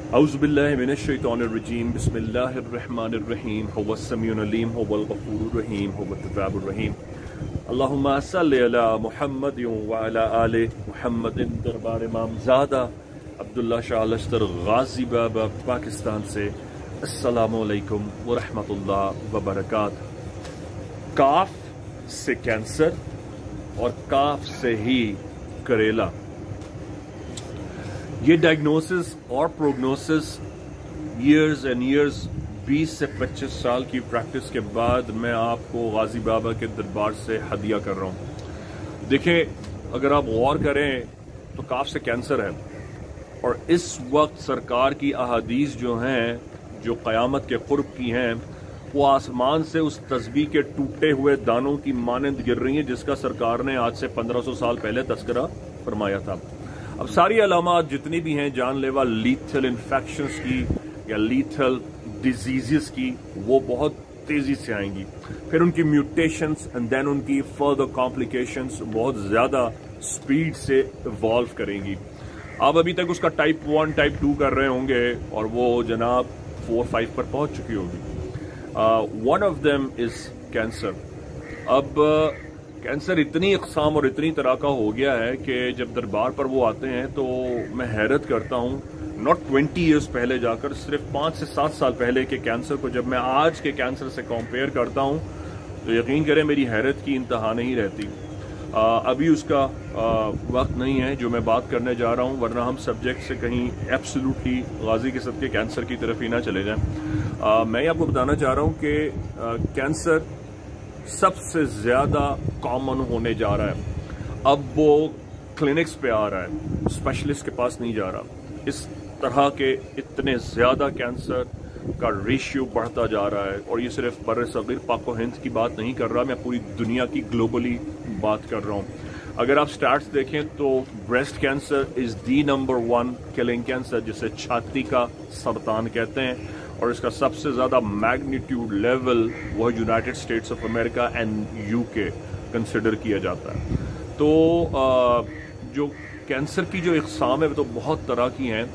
औज़ुबिल्लाहि मिनश्शैतानिर्रजीम बिस्मिल्लाहिर्रहमानिर्रहीम हुवस्समीउल अलीम हुवल गफूरुर रहीम हुवत तव्वाबुर रहीम अल्लाहुम्मा सल्लि अला मुहम्मद व अला आले मुहम्मदिन। दरबार इमामज़ादा अब्दुल्ला शाह लश्तर गाजी बाबा पाकिस्तान से अस्सलामु अलैकुम व रहमतुल्लाह व बरकात। काफ से कैंसर और काफ से ही करेला, ये डायग्नोसिस और प्रोग्नोसिस ईयर्स एंड ईयर्स 20 से 25 साल की प्रैक्टिस के बाद मैं आपको गाजी बाबा के दरबार से हदिया कर रहा हूँ। देखें, अगर आप गौर करें तो काफ से कैंसर है और इस वक्त सरकार की अहादीस जो हैं, जो क़यामत के क़ुर्ब की हैं, वो आसमान से उस तस्बीह के टूटे हुए दानों की मानंद गिर रही हैं जिसका सरकार ने आज से 1500 साल पहले तस्करा फरमाया था। अब सारी अलामात जितनी भी हैं जानलेवा लीथल इन्फेक्शंस की या लीथल डिजीज़ की, वो बहुत तेज़ी से आएंगी। फिर उनकी म्यूटेशंस एंड देन उनकी फर्दर कॉम्प्लिकेशंस बहुत ज़्यादा स्पीड से इवॉल्व करेंगी। आप अभी तक उसका टाइप 1 टाइप 2 कर रहे होंगे और वो जनाब 4-5 पर पहुंच चुकी होगी। One of them is cancer. अब कैंसर इतनी अक़साम और इतनी तरह का हो गया है कि जब दरबार पर वो आते हैं तो मैं हैरत करता हूँ। नॉट 20 ईयर्स पहले जाकर, सिर्फ 5 से 7 साल पहले के कैंसर को जब मैं आज के कैंसर से कंपेयर करता हूँ तो यकीन करें मेरी हैरत की इंतहा नहीं रहती। अभी उसका वक्त नहीं है जो मैं बात करने जा रहा हूँ, वरना हम सब्जेक्ट से कहीं एब्सोल्युटली गाजी के सदके कैंसर की तरफ ही ना चले जाएं। मैं आपको बताना चाह रहा हूँ कि कैंसर सबसे ज़्यादा कॉमन होने जा रहा है। अब वो क्लिनिक्स पे आ रहा है, स्पेशलिस्ट के पास नहीं जा रहा। इस तरह के इतने ज़्यादा कैंसर का रेशियो बढ़ता जा रहा है और ये सिर्फ बर्र-ए-सग़ीर पाक व हिंद की बात नहीं कर रहा, मैं पूरी दुनिया की ग्लोबली बात कर रहा हूँ। अगर आप स्टैट्स देखें तो breast cancer is the number 1 killing cancer, जिसे छाती का सरतान कहते हैं, और इसका सबसे ज़्यादा मैग्नीट्यूड लेवल वह United states of America and UK consider किया जाता है। तो जो कैंसर की जो इक़साम है वो तो बहुत तरह की हैं,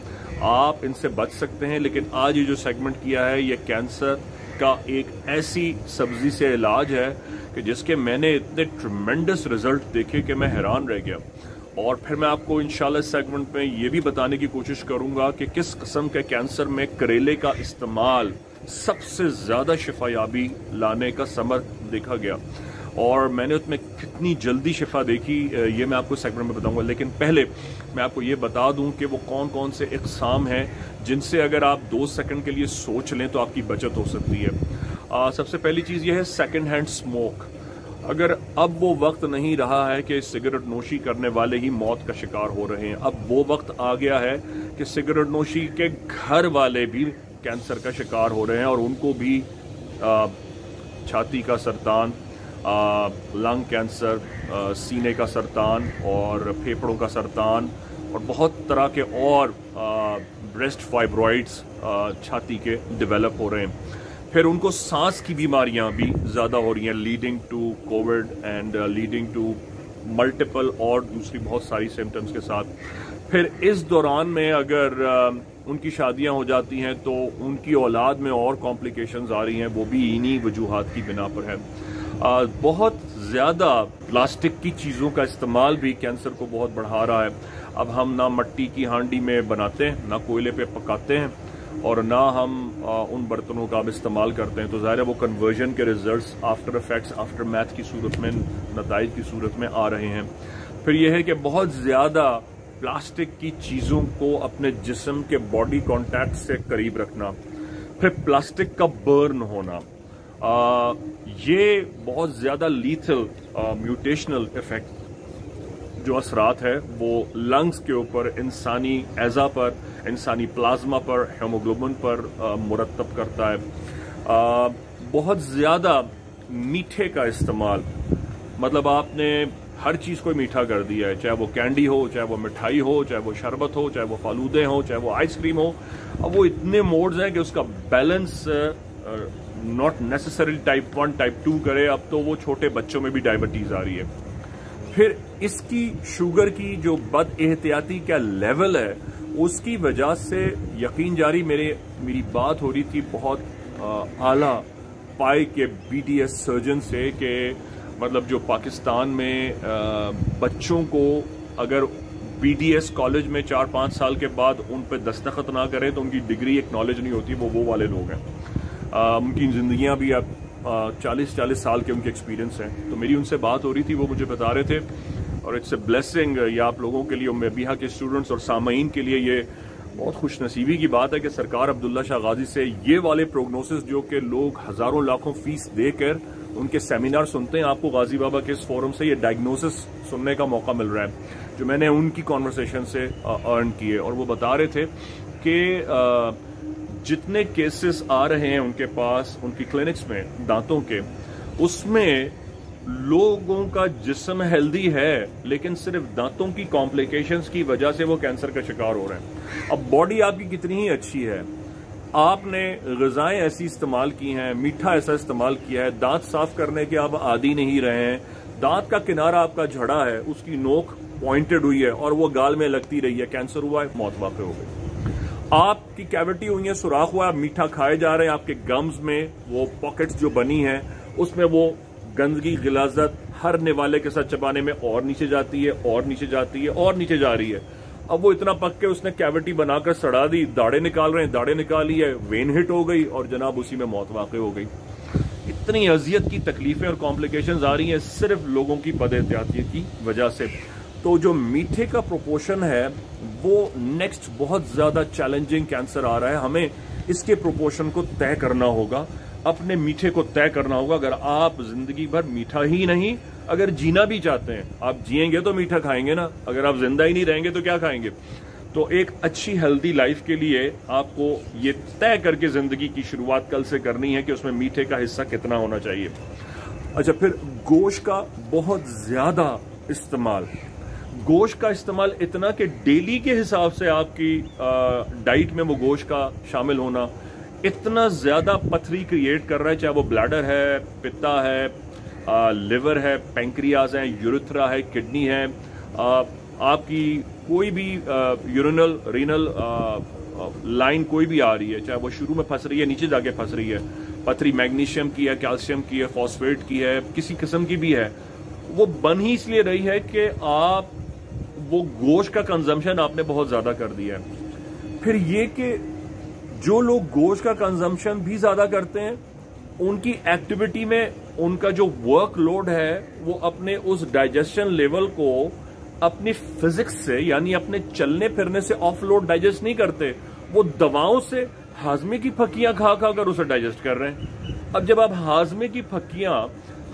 आप इनसे बच सकते हैं। लेकिन आज ये जो सेगमेंट किया है ये कैंसर का एक ऐसी सब्जी से इलाज है कि जिसके मैंने इतने ट्रिमेंडस रिजल्ट देखे कि मैं हैरान रह गया। और फिर मैं आपको इंशाल्लाह इस सेगमेंट में ये भी बताने की कोशिश करूंगा कि किस किस्म के कैंसर में करेले का इस्तेमाल सबसे ज़्यादा शिफायाबी लाने का समर देखा गया और मैंने उसमें कितनी जल्दी शिफा देखी, ये मैं आपको सेगमेंट में बताऊंगा। लेकिन पहले मैं आपको ये बता दूं कि वो कौन कौन से इक़साम हैं जिनसे अगर आप 2 सेकंड के लिए सोच लें तो आपकी बचत हो सकती है। सबसे पहली चीज़ ये है सेकंड हैंड स्मोक। अगर अब वो वक्त नहीं रहा है कि सिगरेट नोशी करने वाले ही मौत का शिकार हो रहे हैं, अब वो वक्त आ गया है कि सिगरेट नोशी के घर वाले भी कैंसर का शिकार हो रहे हैं और उनको भी छाती का सरतान, लंग कैंसर, सीने का सरतान और फेफड़ों का सरतान और बहुत तरह के और ब्रेस्ट फाइब्रॉइड्स छाती के डेवलप हो रहे हैं। फिर उनको सांस की बीमारियां भी ज़्यादा हो रही हैं, leading to COVID and leading to multiple और दूसरी बहुत सारी सिम्टम्स के साथ। फिर इस दौरान में अगर उनकी शादियां हो जाती हैं तो उनकी औलाद में और कॉम्प्लिकेशंस आ रही हैं, वो भी इन्हीं वजूहात की बिना पर है। बहुत ज़्यादा प्लास्टिक की चीज़ों का इस्तेमाल भी कैंसर को बहुत बढ़ा रहा है। अब हम ना मिट्टी की हांडी में बनाते हैं, ना कोयले पे पकाते हैं और ना हम उन बर्तनों का अब इस्तेमाल करते हैं, तो ज़ाहिर है वो कन्वर्जन के results after effects, after math की सूरत में, नताइज की सूरत में आ रहे हैं। फिर यह है कि बहुत ज़्यादा प्लास्टिक की चीज़ों को अपने जिस्म के बॉडी कॉन्टैक्ट से करीब रखना, फिर प्लास्टिक का बर्न होना, ये बहुत ज़्यादा लीथल म्यूटेशनल इफेक्ट जो असरात है वो लंग्स के ऊपर, इंसानी एज़ा पर, इंसानी प्लाज्मा पर, हेमोग्लोबिन पर मुरतब करता है। बहुत ज़्यादा मीठे का इस्तेमाल, मतलब आपने हर चीज़ को मीठा कर दिया है, चाहे वो कैंडी हो, चाहे वो मिठाई हो, चाहे वो शरबत हो, चाहे वो फालूदे हो, चाहे वो आइसक्रीम हो। अब वो इतने मोड्स हैं कि उसका balance not necessary type 1 type 2 करे, अब तो वो छोटे बच्चों में भी डायबिटीज़ आ रही है। फिर इसकी शुगर की जो बद एहतियाती का लेवल है उसकी वजह से यकीन जारी मेरी बात हो रही थी बहुत आला पाए के BDS सर्जन से कि मतलब जो पाकिस्तान में बच्चों को अगर BDS कॉलेज में 4-5 साल के बाद उन पर दस्तखत ना करें तो उनकी डिग्री एक नॉलेज नहीं होती, वो वाले लोग हैं। उनकी ज़िंदगियां भी अब 40 साल के उनके एक्सपीरियंस हैं। तो मेरी उनसे बात हो रही थी, वो मुझे बता रहे थे, और इट्स ए ब्लेसिंग ये आप लोगों के लिए, उम्मीया के स्टूडेंट्स और सामईन के लिए ये बहुत खुश नसीबी की बात है कि सरकार अब्दुल्ला शाह गाजी से ये वाले प्रोग्नोसिस जो कि लोग हज़ारों लाखों फीस देकर उनके सेमिनार सुनते हैं, आपको गाजी बाबा के इस फोरम से ये डायग्नोसिस सुनने का मौका मिल रहा है जो मैंने उनकी कॉन्वर्सेशन से अर्न किए। और वो बता रहे थे कि जितने केसेस आ रहे हैं उनके पास उनकी क्लिनिक्स में दांतों के, उसमें लोगों का जिस्म हेल्दी है लेकिन सिर्फ दांतों की कॉम्प्लिकेशंस की वजह से वो कैंसर का शिकार हो रहे हैं। अब बॉडी आपकी कितनी ही अच्छी है, आपने ग़िज़ाएं ऐसी इस्तेमाल की हैं, मीठा ऐसा इस्तेमाल किया है, दांत साफ करने के आप आदी नहीं रहे हैं, दांत का किनारा आपका झड़ा है, उसकी नोक पॉइंटेड हुई है और वो गाल में लगती रही है, कैंसर हुआ है, मौत वाक़ई हो गई। आपकी कैविटी हुई है, सुराख हुआ है, मीठा खाए जा रहे हैं, आपके गम्स में वो पॉकेट्स जो बनी हैं उसमें वो गंदगी गिलाजत हर निवाले के साथ चबाने में और नीचे जाती है और नीचे जाती है और नीचे जा रही है। अब वो इतना पक के उसने कैविटी बनाकर सड़ा दी, दाढ़े निकाल रहे हैं, दाढ़े निकाली है, वेन हिट हो गई और जनाब उसी में मौत वाक़ई हो गई। इतनी अजियत की तकलीफें और कॉम्प्लिकेशंस आ रही हैं सिर्फ लोगों की बद एहतियाती की वजह से। तो जो मीठे का प्रोपोर्शन है वो नेक्स्ट बहुत ज्यादा चैलेंजिंग कैंसर आ रहा है, हमें इसके प्रोपोर्शन को तय करना होगा, अपने मीठे को तय करना होगा। अगर आप जिंदगी भर मीठा ही नहीं, अगर जीना भी चाहते हैं, आप जिएंगे तो मीठा खाएंगे ना, अगर आप जिंदा ही नहीं रहेंगे तो क्या खाएंगे। तो एक अच्छी हेल्दी लाइफ के लिए आपको ये तय करके जिंदगी की शुरुआत कल से करनी है कि उसमें मीठे का हिस्सा कितना होना चाहिए। अच्छा, फिर गोश्त का बहुत ज्यादा इस्तेमाल, गोश्त का इस्तेमाल इतना कि डेली के हिसाब से आपकी डाइट में वो गोश्त का शामिल होना इतना ज्यादा पथरी क्रिएट कर रहा है, चाहे वो ब्लैडर है, पित्ता है, लिवर है, पैंक्रियाज है, यूरेथ्रा है, किडनी है, आपकी कोई भी यूरिनल रीनल लाइन कोई भी आ रही है, चाहे वो शुरू में फंस रही है, नीचे जाके फंस रही है, पथरी मैग्नीशियम की है, कैल्शियम की है, फॉस्फेट की है, किसी किस्म की भी है, वो बन ही इसलिए रही है कि आप वो गोश्त का कंजम्पशन आपने बहुत ज्यादा कर दिया है। फिर ये कि जो लोग गोश्त का कंजम्पशन भी ज्यादा करते हैं, उनकी एक्टिविटी में उनका जो वर्कलोड है वो अपने उस डाइजेशन लेवल को अपनी फिजिक्स से, यानी अपने चलने फिरने से ऑफलोड डाइजेस्ट नहीं करते, वो दवाओं से हाजमे की फक्कियां खा खा कर उसे डाइजेस्ट कर रहे हैं। अब जब आप हाजमे की फक्कियां,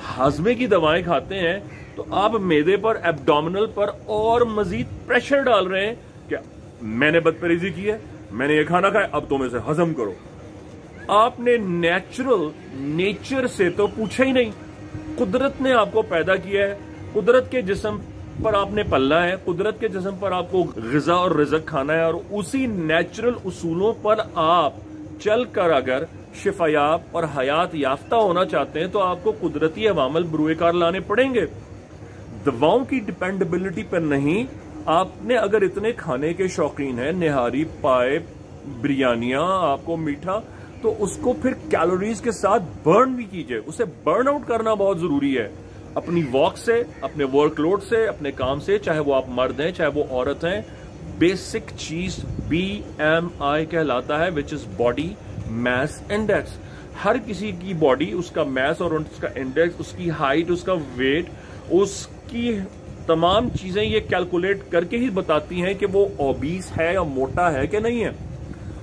हाजमे की दवाएं खाते हैं तो आप मैदे पर, एब्डोमिनल पर और मजीद प्रेशर डाल रहे हैं क्या मैंने बदपरहेजी की है, मैंने ये खाना खाया, अब तुम इसे हजम करो। आपने नेचर से तो पूछा ही नहीं। कुदरत ने आपको पैदा किया है, कुदरत के जिस्म पर आपने पलना है, कुदरत के जिस्म पर आपको ग़िज़ा और रिज़्क़ खाना है, और उसी नेचुरल उसूलों पर आप चलकर अगर शिफायाब और हयात याफ्ता होना चाहते हैं तो आपको कुदरती अवामल बरूएकार लाने पड़ेंगे, दवाओं की डिपेंडेबिलिटी पर नहीं। आपने अगर इतने खाने के शौकीन हैं, निहारी, पाए, बिरयानियां, आपको मीठा, तो उसको फिर कैलोरीज के साथ बर्न भी कीजिए। उसे बर्न आउट करना बहुत जरूरी है, अपनी वॉक से, अपने वर्कलोड से, अपने काम से, चाहे वो आप मर्द हैं चाहे वो औरत हैं। बेसिक चीज BMI कहलाता है, which is body mass index. हर किसी की बॉडी, उसका मास और उसका इंडेक्स, उसकी हाइट, उसका वेट, उसकी तमाम चीजें ये कैलकुलेट करके ही बताती हैं कि वो ओबीस है या मोटा है कि नहीं है,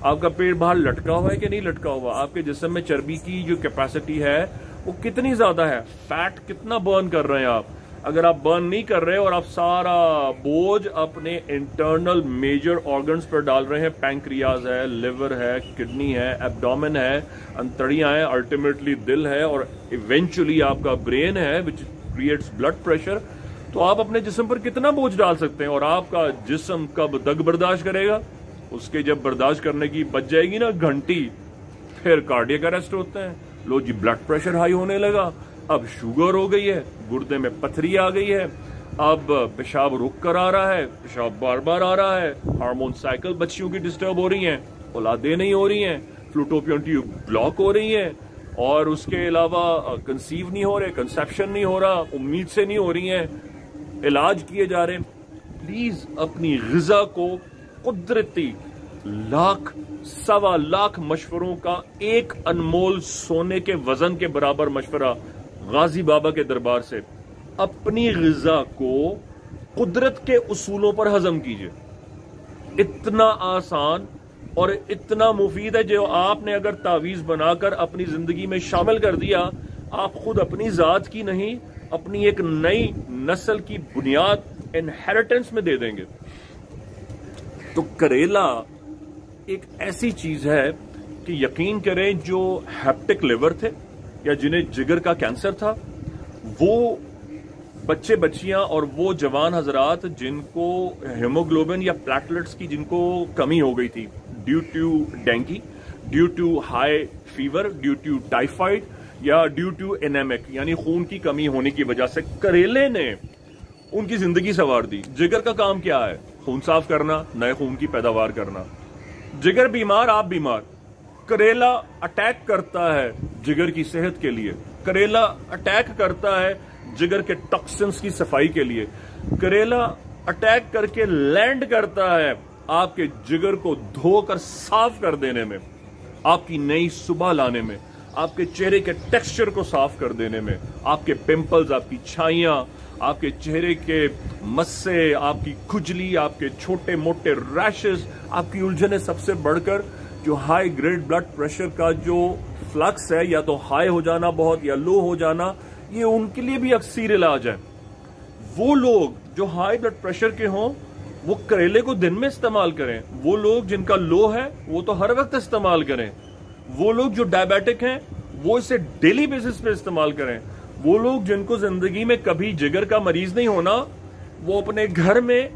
आपका पेट बाहर लटका हुआ है कि नहीं लटका हुआ, आपके जिस्म में चर्बी की जो कैपेसिटी है वो कितनी ज्यादा है, फैट कितना बर्न कर रहे हैं आप। अगर आप बर्न नहीं कर रहे और आप सारा बोझ अपने इंटरनल मेजर ऑर्गन्स पर डाल रहे हैं, पैंक्रियाज है, लिवर है, किडनी है, एब्डोमेन है, अंतड़ियां हैं, अल्टीमेटली दिल है, और इवेंचुअली आपका ब्रेन है विच क्रिएट्स ब्लड प्रेशर, तो आप अपने जिस्म पर कितना बोझ डाल सकते हैं। और आपका जिस्म कब तक बर्दाश्त करेगा? उसके जब बर्दाश्त करने की बच जाएगी ना घंटी, फिर कार्डियक अरेस्ट होते हैं। लो जी, ब्लड प्रेशर हाई होने लगा, अब शुगर हो गई है, गुर्दे में पथरी आ गई है, अब पेशाब रुक कर आ रहा है, पेशाब बार बार आ रहा है, हार्मोन साइकिल बच्चियों की डिस्टर्ब हो रही हैं, औलादें नहीं हो रही हैं, फ्लूटोपियन ट्यूब ब्लॉक हो रही है, और उसके अलावा कंसीव नहीं हो रहे, कंसेप्शन नहीं हो रहा, उम्मीद से नहीं हो रही हैं, इलाज किए जा रहे हैं। प्लीज अपनी ग़िज़ा को कुदरती लाख सवा लाख मशवरों का एक अनमोल सोने के वजन के बराबर मशवरा गाजी बाबा के दरबार से, अपनी ग़िज़ा को कुदरत के उसूलों पर हजम कीजिए। इतना आसान और इतना मुफीद है, जो आपने अगर तावीज़ बनाकर अपनी जिंदगी में शामिल कर दिया, आप खुद अपनी जात की नहीं, अपनी एक नई नस्ल की बुनियाद इनहेरिटेंस में दे देंगे। तो करेला एक ऐसी चीज है कि यकीन करें, जो हेप्टिक लिवर थे या जिन्हें जिगर का कैंसर था, वो बच्चे बच्चियां और वो जवान हजरात जिनको हेमोग्लोबिन या प्लेटलेट्स की जिनको कमी हो गई थी due to dengue, due to high fever, due to typhoid या ड्यू टू एनेमिक यानी खून की कमी होने की वजह से, करेले ने उनकी जिंदगी संवार दी। जिगर का काम क्या है? खून साफ करना, नए खून की पैदावार करना। जिगर बीमार, आप बीमार, करेला अटैक करता है जिगर की सेहत के लिए, करेला अटैक करता है जिगर के टॉक्सिन्स की सफाई के लिए, करेला अटैक करके लैंड करता है आपके जिगर को धोकर साफ कर देने में, आपकी नई सुबह लाने में, आपके चेहरे के टेक्सचर को साफ कर देने में, आपके पिंपल्स, आपकी छाइयां, आपके चेहरे के मस्से, आपकी खुजली, आपके छोटे मोटे रैशेस, आपकी उलझने, सबसे बढ़कर जो हाई ग्रेड ब्लड प्रेशर का जो फ्लक्स है, या तो हाई हो जाना बहुत या लो हो जाना, ये उनके लिए भी अक्सर इलाज है। वो लोग जो हाई ब्लड प्रेशर के हों, वो करेले को दिन में इस्तेमाल करें। वो लोग जिनका लो है, वो तो हर वक्त इस्तेमाल करें। वो लोग जो डायबिटिक हैं, वो इसे डेली बेसिस पे इस्तेमाल करें। वो लोग जिनको जिंदगी में कभी जिगर का मरीज नहीं होना, वो अपने घर में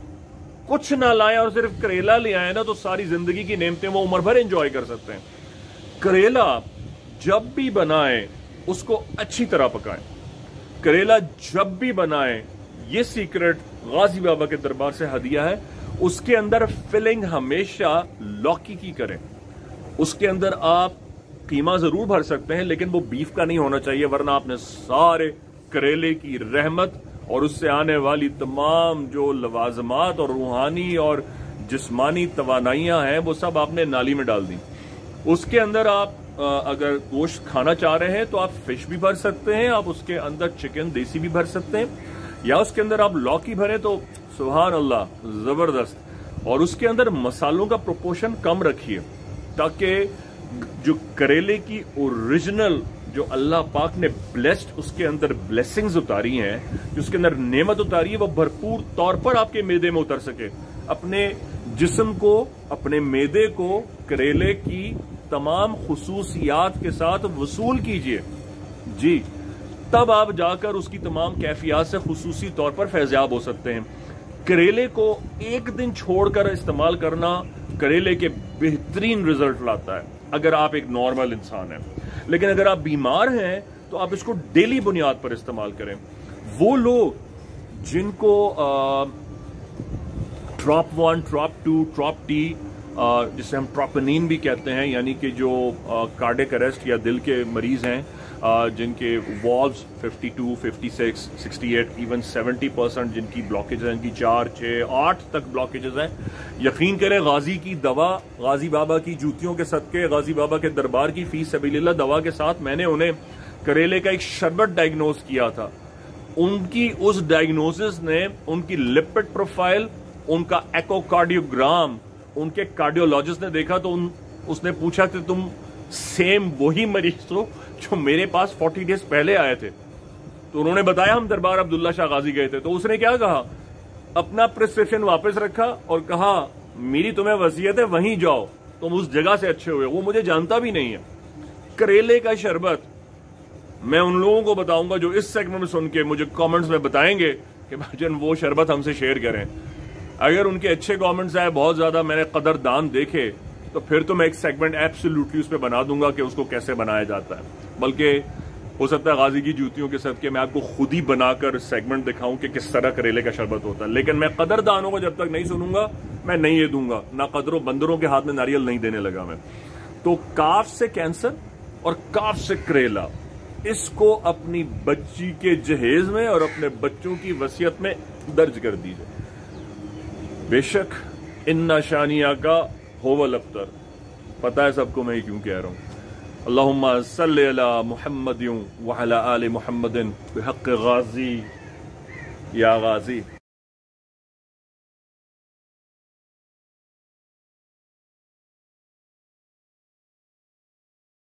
कुछ ना लाएं और सिर्फ करेला ले आए ना, तो सारी जिंदगी की नेमतें वो उम्र भर एंजॉय कर सकते हैं। करेला जब भी बनाएं, उसको अच्छी तरह पकाएं। करेला जब भी बनाएं, ये सीक्रेट गाजी बाबा के दरबार से हदिया है, उसके अंदर फिलिंग हमेशा लौकी की करें। उसके अंदर आप कीमा जरूर भर सकते हैं, लेकिन वो बीफ का नहीं होना चाहिए, वरना आपने सारे करेले की रहमत और उससे आने वाली तमाम जो लवाजमात और रूहानी और जिस्मानी तवानाइयां हैं, वो सब आपने नाली में डाल दी। उसके अंदर आप अगर गोश्त खाना चाह रहे हैं तो आप फिश भी भर सकते हैं, आप उसके अंदर चिकन देसी भी भर सकते हैं, या उसके अंदर आप लौकी भरें तो सुभान अल्लाह, जबरदस्त। और उसके अंदर मसालों का प्रोपोर्शन कम रखिए, ताकि जो करेले की ओरिजिनल जो अल्लाह पाक ने ब्लेस्ड उसके अंदर ब्लेसिंग्स उतारी हैं, जो उसके अंदर नेमत उतारी है, वो भरपूर तौर पर आपके मैदे में उतर सके। अपने जिस्म को, अपने मैदे को करेले की तमाम खुसूसियात के साथ वसूल कीजिए जी, तब आप जाकर उसकी तमाम कैफियत से खुसूसी तौर पर फैज़याब हो सकते हैं। करेले को एक दिन छोड़कर इस्तेमाल करना करेले के बेहतरीन रिजल्ट लाता है, अगर आप एक नॉर्मल इंसान हैं। लेकिन अगर आप बीमार हैं तो आप इसको डेली बुनियाद पर इस्तेमाल करें। वो लोग जिनको ट्रॉप 1, ट्रॉप 2, ट्रॉप टी, जिसे हम ट्रोपोनिन भी कहते हैं, यानी कि जो कार्डियक अरेस्ट या दिल के मरीज हैं, जिनके वॉल्व्स 52, 56, 68, इवन 70% जिनकी ब्लॉकेज हैं, जिनकी 4, 6, 8 तक ब्लॉकेजेस हैं, यकीन करें गाजी की दवा, गाजी बाबा की जूतियों के सदके, गाजी बाबा के दरबार की फी सबीलिल्लाह दवा के साथ मैंने उन्हें करेले का एक शरबत डायग्नोज किया था। उनकी उस डायग्नोसिस ने उनकी लिपिड प्रोफाइल, उनका एकोकार्डियोग्राम, उनके कार्डियोलॉजिस्ट ने देखा तो उसने पूछा कि तुम सेम वही मरीज हो जो मेरे पास 40 डेज पहले आए थे। तो उन्होंने बताया हम दरबार अब्दुल्ला शाह गाजी गए थे। तो उसने क्या कहा, अपना प्रिस्क्रिप्शन वापस रखा और कहा मेरी तुम्हें वसीयत है वहीं जाओ, तुम उस जगह से अच्छे हुए। वो मुझे जानता भी नहीं है। करेले का शरबत मैं उन लोगों को बताऊंगा जो इस सेगमेंट में सुन के मुझे कमेंट्स में बताएंगे कि भाईजान वो शरबत हमसे शेयर करें। अगर उनके अच्छे कमेंट्स आए, बहुत ज्यादा मैंने कदरदान देखे, तो फिर तो मैं एक सेगमेंट एब्सोल्युटली उस पर बना दूंगा कि उसको कैसे बनाया जाता है। बल्कि ہو سکتا ہے غازی کی جوتیوں کے صدقے میں آپ کو خود ہی بنا کر سیگمنٹ دکھاؤں کہ کس طرح کریلے کا شربت ہوتا ہے، لیکن میں قدردانوں کو جب تک نہیں سنوں گا میں نہیں یہ دوں گا، نہ قدروں بندروں کے ہاتھ میں ناریل نہیں دینے لگا میں۔ تو کاف سے کینسر اور کاف سے کریلا، اس کو اپنی بچی کے جہیز میں اور اپنے بچوں کی وصیت میں درج کر دیجئے۔ بے شک ان شانیہ کا هو الابتر، پتہ ہے سب کو میں کیوں کہہ رہا ہوں۔ اللہم صلی علی محمد وعلی آل محمد بحق غازی یا غازی۔